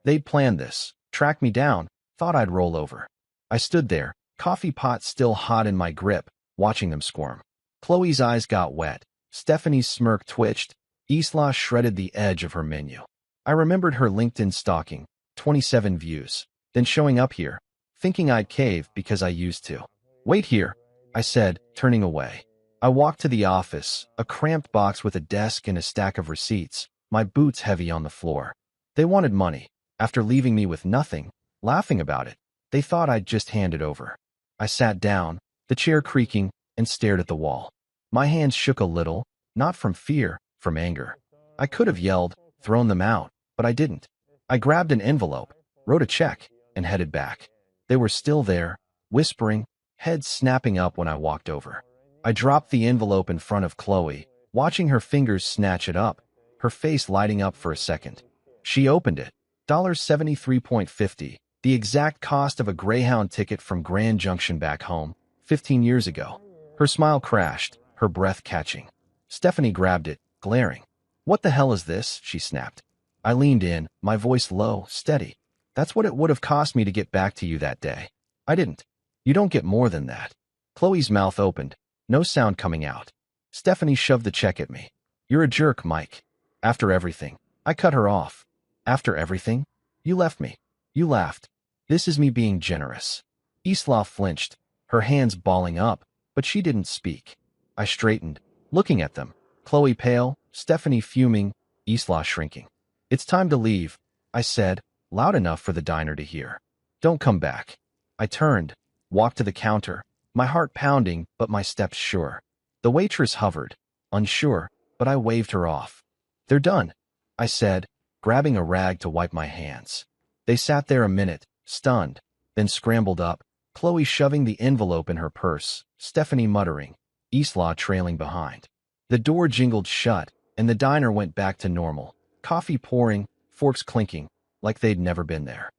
They'd planned this, tracked me down, thought I'd roll over. I stood there, coffee pot still hot in my grip, watching them squirm. Chloe's eyes got wet, Stephanie's smirk twitched, Isla shredded the edge of her menu. I remembered her LinkedIn stalking, 27 views, then showing up here, thinking I'd cave because I used to. "Wait here," I said, turning away. I walked to the office, a cramped box with a desk and a stack of receipts, my boots heavy on the floor. They wanted money. After leaving me with nothing, laughing about it, they thought I'd just hand it over. I sat down, the chair creaking, and stared at the wall. My hands shook a little, not from fear, from anger. I could have yelled, thrown them out, but I didn't. I grabbed an envelope, wrote a check, and headed back. They were still there, whispering, heads snapping up when I walked over. I dropped the envelope in front of Chloe, watching her fingers snatch it up, her face lighting up for a second. She opened it. $73.50, the exact cost of a Greyhound ticket from Grand Junction back home, 15 years ago. Her smile crashed, her breath catching. Stephanie grabbed it, glaring. "What the hell is this?" she snapped. I leaned in, my voice low, steady. "That's what it would have cost me to get back to you that day. I didn't. You don't get more than that." Chloe's mouth opened, no sound coming out. Stephanie shoved the check at me. "You're a jerk, Mike. After everything." I cut her off. "After everything? You left me. You laughed. This is me being generous." Isla flinched, her hands balling up, but she didn't speak. I straightened, looking at them. Chloe pale, Stephanie fuming, Isla shrinking. "It's time to leave," I said, loud enough for the diner to hear. "Don't come back." I turned, walked to the counter, my heart pounding but my steps sure. The waitress hovered, unsure, but I waved her off. "They're done," I said, grabbing a rag to wipe my hands. They sat there a minute, stunned, then scrambled up, Chloe shoving the envelope in her purse, Stephanie muttering, Isla trailing behind. The door jingled shut, and the diner went back to normal, coffee pouring, forks clinking, like they'd never been there.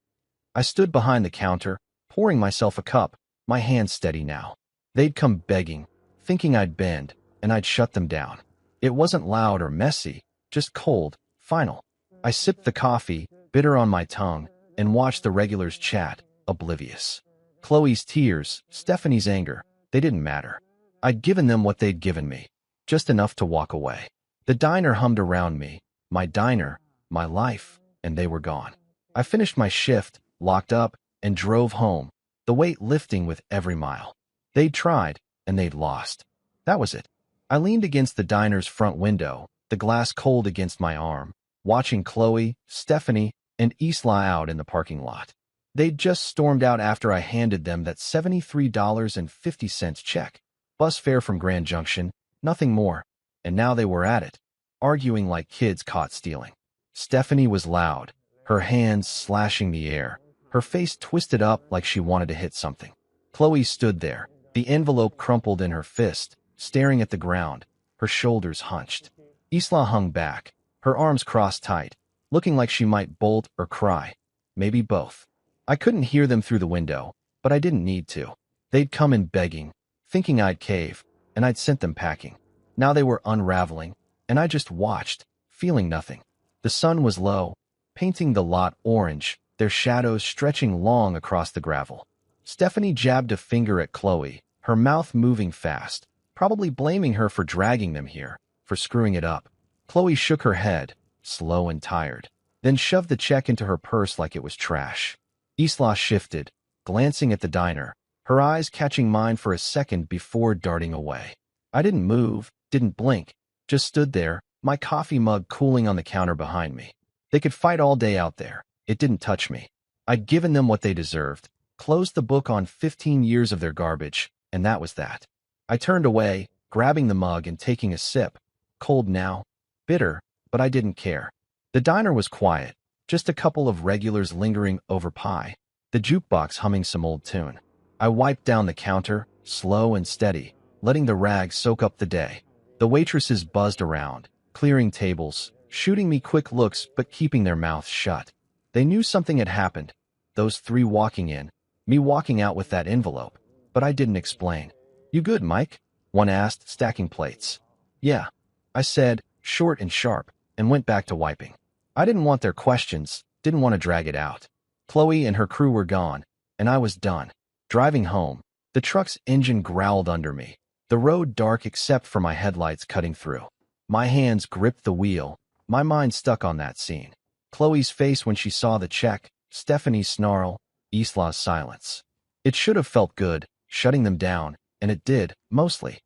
I stood behind the counter, pouring myself a cup, my hands steady now. They'd come begging, thinking I'd bend, and I'd shut them down. It wasn't loud or messy, just cold, final. I sipped the coffee, bitter on my tongue, and watched the regulars chat, oblivious. Chloe's tears, Stephanie's anger, they didn't matter. I'd given them what they'd given me, just enough to walk away. The diner hummed around me, my diner, my life, and they were gone. I finished my shift, locked up, and drove home, the weight lifting with every mile. They'd tried, and they'd lost. That was it. I leaned against the diner's front window, the glass cold against my arm, watching Chloe, Stephanie, and Isla out in the parking lot. They'd just stormed out after I handed them that $73.50 check. Bus fare from Grand Junction, nothing more. And now they were at it, arguing like kids caught stealing. Stephanie was loud, her hands slashing the air, her face twisted up like she wanted to hit something. Chloe stood there, the envelope crumpled in her fist, staring at the ground, her shoulders hunched. Isla hung back, her arms crossed tight, looking like she might bolt or cry. Maybe both. I couldn't hear them through the window, but I didn't need to. They'd come in begging, thinking I'd cave, and I'd sent them packing. Now they were unraveling, and I just watched, feeling nothing. The sun was low, painting the lot orange, their shadows stretching long across the gravel. Stephanie jabbed a finger at Chloe, her mouth moving fast, probably blaming her for dragging them here, for screwing it up. Chloe shook her head, slow and tired, then shoved the check into her purse like it was trash. Isla shifted, glancing at the diner, her eyes catching mine for a second before darting away. I didn't move, didn't blink, just stood there, my coffee mug cooling on the counter behind me. They could fight all day out there. It didn't touch me. I'd given them what they deserved, closed the book on 15 years of their garbage, and that was that. I turned away, grabbing the mug and taking a sip. Cold now, bitter, but I didn't care. The diner was quiet, just a couple of regulars lingering over pie, the jukebox humming some old tune. I wiped down the counter, slow and steady, letting the rag soak up the day. The waitresses buzzed around, clearing tables, shooting me quick looks but keeping their mouths shut. They knew something had happened, those three walking in, me walking out with that envelope, but I didn't explain. "You good, Mike?" one asked, stacking plates. "Yeah," I said, short and sharp, and went back to wiping. I didn't want their questions, didn't want to drag it out. Chloe and her crew were gone, and I was done. Driving home, the truck's engine growled under me, the road dark except for my headlights cutting through. My hands gripped the wheel, my mind stuck on that scene. Chloe's face when she saw the check, Stephanie's snarl, Isla's silence. It should have felt good, shutting them down, and it did, mostly.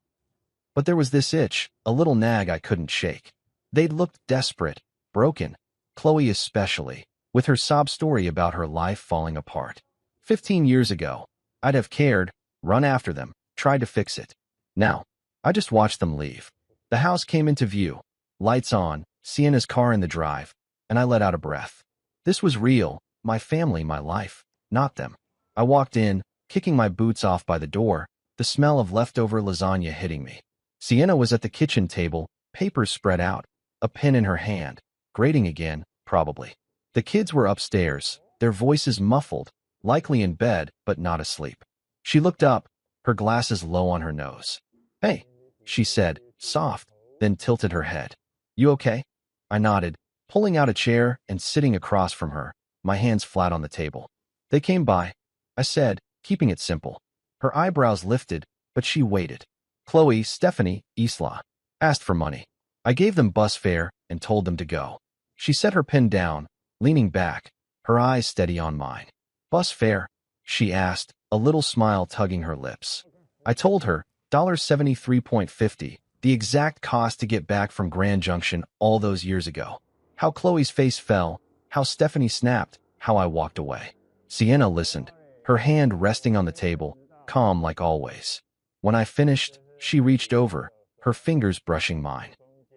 But there was this itch, a little nag I couldn't shake. They'd looked desperate, broken, Chloe especially, with her sob story about her life falling apart. 15 years ago, I'd have cared, run after them, tried to fix it. Now, I just watched them leave. The house came into view, lights on, Sienna's car in the drive, and I let out a breath. This was real, my family, my life, not them. I walked in, kicking my boots off by the door, the smell of leftover lasagna hitting me. Sienna was at the kitchen table, papers spread out, a pen in her hand, grading again, probably. The kids were upstairs, their voices muffled, likely in bed but not asleep. She looked up, her glasses low on her nose. "Hey," she said, soft, then tilted her head. "You okay?" I nodded, pulling out a chair and sitting across from her, my hands flat on the table. "They came by," I said, keeping it simple. Her eyebrows lifted, but she waited. Chloe, Stephanie, Isla asked for money. I gave them bus fare and told them to go. She set her pen down, leaning back, her eyes steady on mine. "Bus fare," she asked, a little smile tugging her lips. I told her, $73.50, the exact cost to get back from Grand Junction all those years ago. How Chloe's face fell, how Stephanie snapped, how I walked away. Sienna listened, her hand resting on the table, calm like always. When I finished, she reached over, her fingers brushing mine.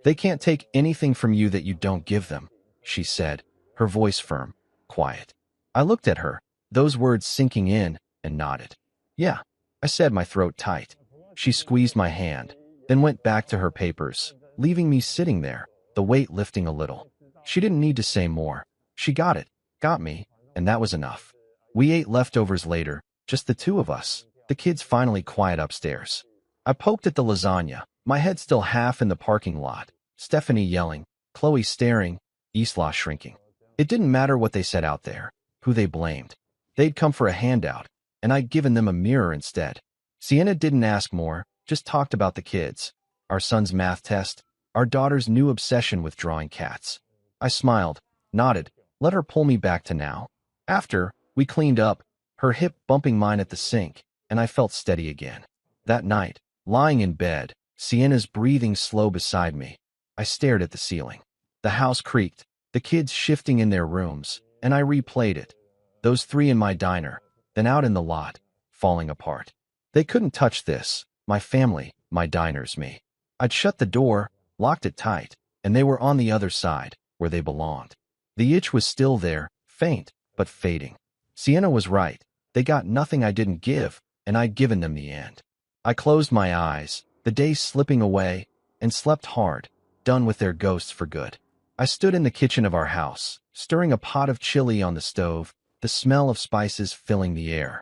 They can't take anything from you that you don't give them, she said, her voice firm, quiet. I looked at her, those words sinking in, and nodded. Yeah, I said, my throat tight. She squeezed my hand, then went back to her papers, leaving me sitting there, the weight lifting a little. She didn't need to say more. She got it, got me, and that was enough. We ate leftovers later, just the two of us, the kids finally quiet upstairs. I poked at the lasagna, my head still half in the parking lot, Stephanie yelling, Chloe staring, Isla shrinking. It didn't matter what they said out there, who they blamed. They'd come for a handout, and I'd given them a mirror instead. Sienna didn't ask more, just talked about the kids, our son's math test, our daughter's new obsession with drawing cats. I smiled, nodded, let her pull me back to now. After, we cleaned up, her hip bumping mine at the sink, and I felt steady again. That night, lying in bed, Sienna's breathing slow beside me, I stared at the ceiling. The house creaked, the kids shifting in their rooms, and I replayed it. Those three in my diner, then out in the lot, falling apart. They couldn't touch this, my family, my diners, me. I'd shut the door, locked it tight, and they were on the other side, where they belonged. The itch was still there, faint, but fading. Sienna was right. They got nothing I didn't give, and I'd given them the end. I closed my eyes, the days slipping away, and slept hard, done with their ghosts for good. I stood in the kitchen of our house, stirring a pot of chili on the stove, the smell of spices filling the air.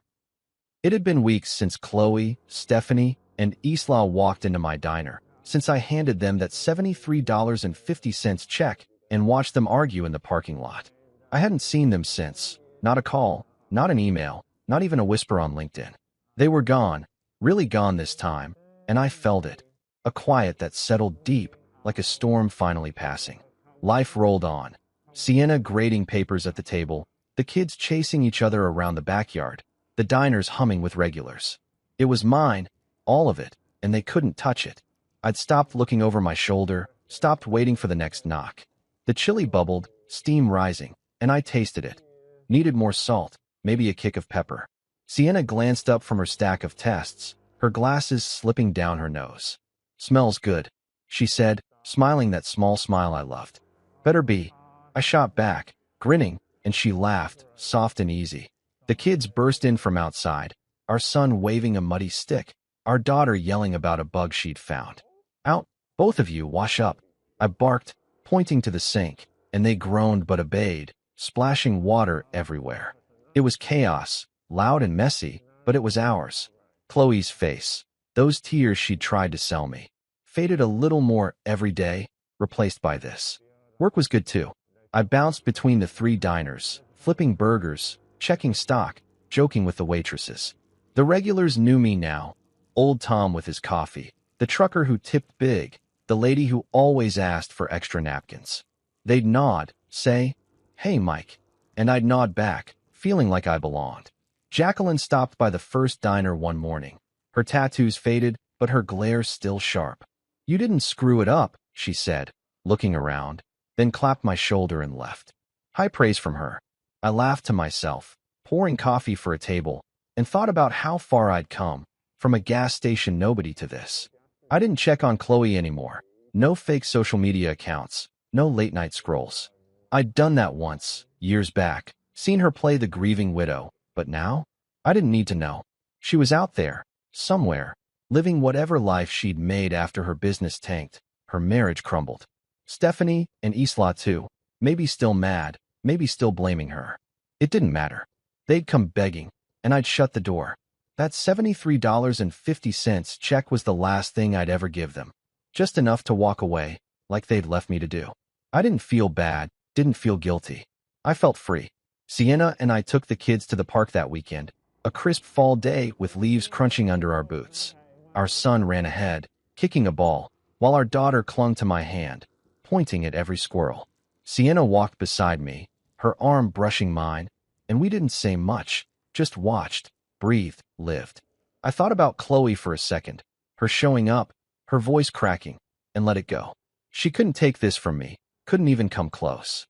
It had been weeks since Chloe, Stephanie, and Isla walked into my diner, since I handed them that $73.50 check and watched them argue in the parking lot. I hadn't seen them since, not a call, not an email, not even a whisper on LinkedIn. They were gone, really gone this time, and I felt it, a quiet that settled deep, like a storm finally passing. Life rolled on. Sienna grading papers at the table, the kids chasing each other around the backyard, the diners humming with regulars. It was mine, all of it, and they couldn't touch it. I'd stopped looking over my shoulder, stopped waiting for the next knock. The chili bubbled, steam rising, and I tasted it. Needed more salt, maybe a kick of pepper. Sienna glanced up from her stack of tests, her glasses slipping down her nose. Smells good, she said, smiling that small smile I loved. Better be. I shot back, grinning, and she laughed, soft and easy. The kids burst in from outside, our son waving a muddy stick, our daughter yelling about a bug she'd found. Out, both of you, wash up. I barked, pointing to the sink, and they groaned but obeyed, splashing water everywhere. It was chaos, loud and messy, but it was ours. Chloe's face, those tears she'd tried to sell me, faded a little more every day, replaced by this. Work was good too. I bounced between the three diners, flipping burgers, checking stock, joking with the waitresses. The regulars knew me now. Old Tom with his coffee, the trucker who tipped big, the lady who always asked for extra napkins. They'd nod, say, "Hey, Mike," and I'd nod back, feeling like I belonged. Jacqueline stopped by the first diner one morning. Her tattoos faded, but her glare still sharp. "You didn't screw it up," she said, looking around, then clapped my shoulder and left. High praise from her. I laughed to myself, pouring coffee for a table, and thought about how far I'd come, from a gas station nobody to this. I didn't check on Chloe anymore. No fake social media accounts, no late-night scrolls. I'd done that once, years back, seen her play the grieving widow, but now? I didn't need to know. She was out there, somewhere, living whatever life she'd made after her business tanked, her marriage crumbled. Stephanie, and Isla too, maybe still mad, maybe still blaming her. It didn't matter. They'd come begging, and I'd shut the door. That $73.50 check was the last thing I'd ever give them. Just enough to walk away, like they'd left me to do. I didn't feel bad, didn't feel guilty. I felt free. Sienna and I took the kids to the park that weekend, a crisp fall day with leaves crunching under our boots. Our son ran ahead, kicking a ball, while our daughter clung to my hand, pointing at every squirrel. Sienna walked beside me, her arm brushing mine, and we didn't say much, just watched, breathed, lived. I thought about Chloe for a second, her showing up, her voice cracking, and let it go. She couldn't take this from me, couldn't even come close.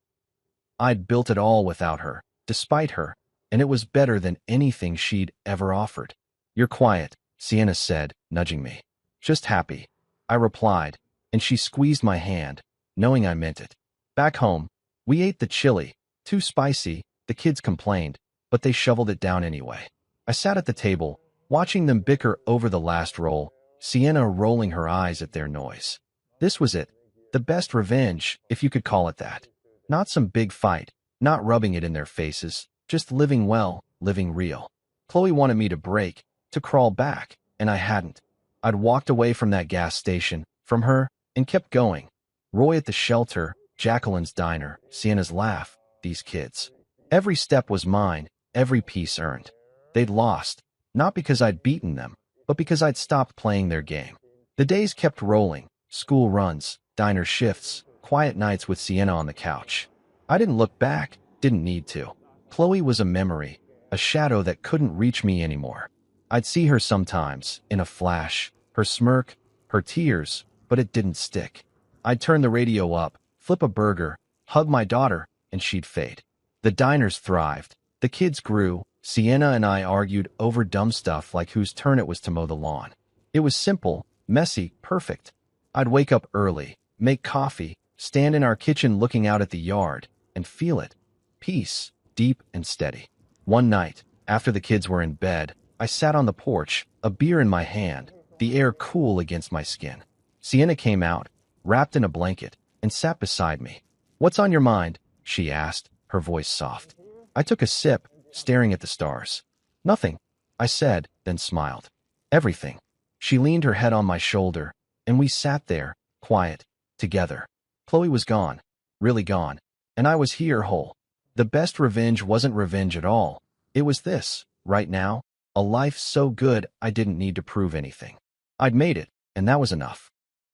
I'd built it all without her, despite her, and it was better than anything she'd ever offered. You're quiet, Sienna said, nudging me. Just happy, I replied, and she squeezed my hand, knowing I meant it. Back home, we ate the chili, too spicy, the kids complained, but they shoveled it down anyway. I sat at the table, watching them bicker over the last roll, Sienna rolling her eyes at their noise. This was it, the best revenge, if you could call it that. Not some big fight, not rubbing it in their faces, just living well, living real. Chloe wanted me to break, to crawl back, and I hadn't. I'd walked away from that gas station, from her, and kept going. Roy at the shelter, Jacqueline's diner, Sienna's laugh, these kids. Every step was mine, every piece earned. They'd lost, not because I'd beaten them, but because I'd stopped playing their game. The days kept rolling, school runs, diner shifts, quiet nights with Sienna on the couch. I didn't look back, didn't need to. Chloe was a memory, a shadow that couldn't reach me anymore. I'd see her sometimes, in a flash, her smirk, her tears, but it didn't stick. I'd turn the radio up, flip a burger, hug my daughter, and she'd fade. The diners thrived, the kids grew, Sienna and I argued over dumb stuff like whose turn it was to mow the lawn. It was simple, messy, perfect. I'd wake up early, make coffee, stand in our kitchen looking out at the yard, and feel it. Peace, deep and steady. One night, after the kids were in bed, I sat on the porch, a beer in my hand, the air cool against my skin. Sienna came out, wrapped in a blanket, and sat beside me. "What's on your mind?" she asked, her voice soft. I took a sip, staring at the stars. "Nothing," I said, then smiled. "Everything." She leaned her head on my shoulder, and we sat there, quiet, together. Chloe was gone, really gone, and I was here whole. The best revenge wasn't revenge at all. It was this, right now, a life so good I didn't need to prove anything. I'd made it, and that was enough.